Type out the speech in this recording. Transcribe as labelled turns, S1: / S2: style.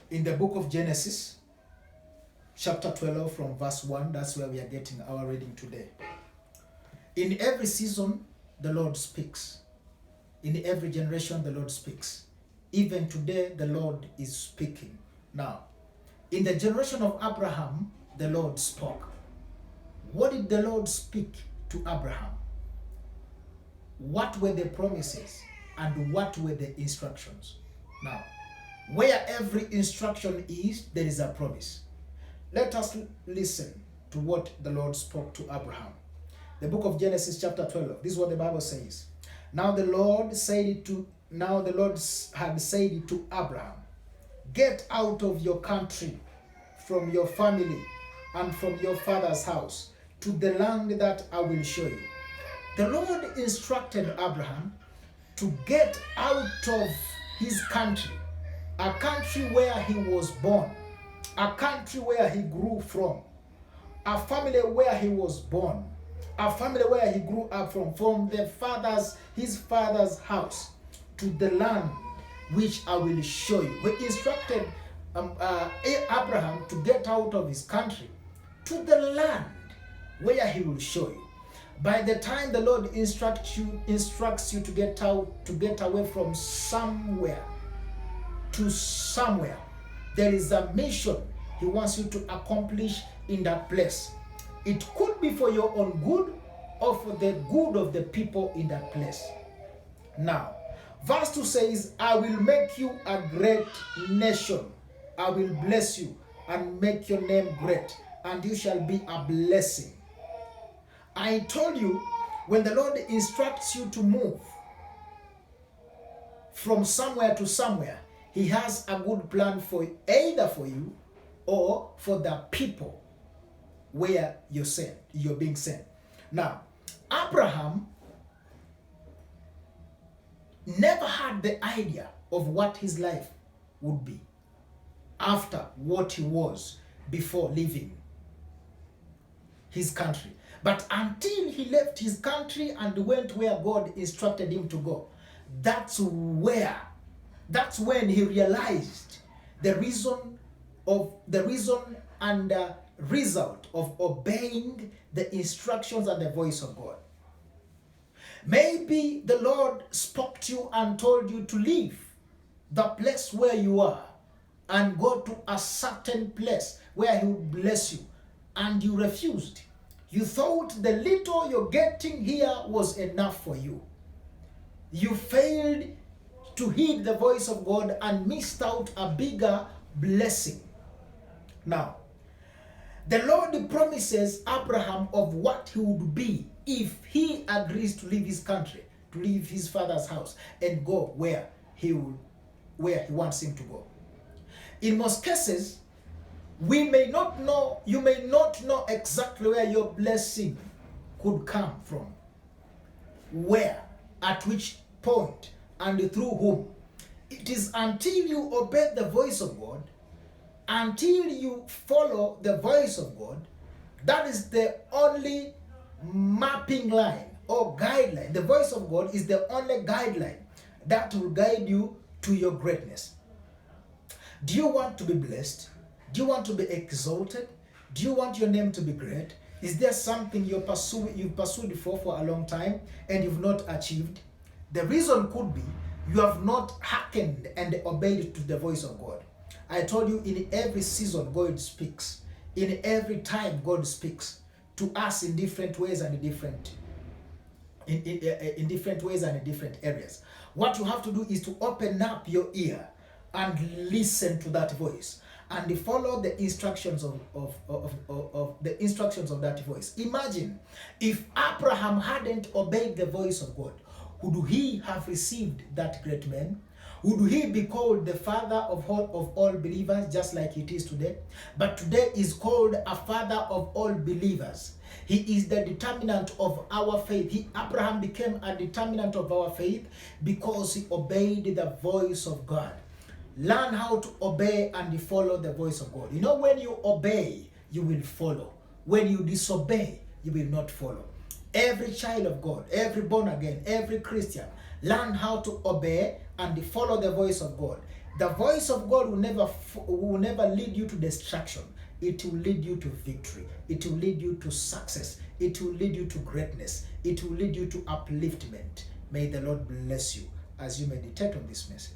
S1: In the book of Genesis, chapter 12 from verse 1, that's where we are getting our reading today. In every season, the Lord speaks. In every generation, the Lord speaks. Even today, the Lord is speaking. Now, in the generation of Abraham, the Lord spoke. What did the Lord speak to Abraham? What were the promises and what were the instructions? Now, where every instruction is, there is a promise. Let us listen to what the Lord spoke to Abraham. The book of Genesis chapter 12. This is what the Bible says. Now the Lord had said it to Abraham, get out of your country, from your family, and from your father's house, to the land that I will show you. The Lord instructed Abraham to get out of his country, a country where he was born, a country where he grew from, a family where he was born, a family where he grew up from his father's house, to the land which I will show you. We instructed Abraham to get out of his country to the land where he will show you. By the time the Lord instructs you to get away from somewhere to somewhere, there is a mission he wants you to accomplish in that place. It could be for your own good or for the good of the people in that place. Now, verse 2 says, I will make you a great nation. I will bless you and make your name great, and you shall be a blessing. I told you, when the Lord instructs you to move from somewhere to somewhere, he has a good plan for either for you or for the people where you're being sent. Now, Abraham never had the idea of what his life would be after what he was before leaving his country. But until he left his country and went where God instructed him to go, that's when he realized the reason and result of obeying the instructions and the voice of God. Maybe the Lord spoke to you and told you to leave the place where you are and go to a certain place where he would bless you, and you refused. You thought the little you're getting here was enough for you. You failed to heed the voice of God and missed out a bigger blessing. Now, the Lord promises Abraham of what he would be if he agrees to leave his country, to leave his father's house, and go where he wants him to go. In most cases, you may not know exactly where your blessing could come from, where, at which point, and through whom. It is until you obey the voice of God, until you follow the voice of God, that is the only mapping line or guideline. The voice of God is the only guideline that will guide you to your greatness. Do you want to be blessed? Do you want to be exalted? Do you want your name to be great? Is there something you've pursued for a long time and you've not achieved? The reason could be you have not hearkened and obeyed to the voice of God. I told you, in every season God speaks. In every time God speaks to us in different ways and in different ways and in different areas. What you have to do is to open up your ear and listen to that voice and follow the instructions of that voice. Imagine if Abraham hadn't obeyed the voice of God, would he have received that great man? Would he be called the father of all believers, just like it is today? But today is called a father of all believers. He is the determinant of our faith. Abraham became a determinant of our faith because he obeyed the voice of God. Learn how to obey and follow the voice of God. You know, when you obey, you will follow. When you disobey, you will not follow. Every child of God, every born again, every Christian, learn how to obey and follow the voice of God. The voice of God will never lead you to destruction. It will lead you to victory. It will lead you to success. It will lead you to greatness. It will lead you to upliftment. May the Lord bless you as you meditate on this message.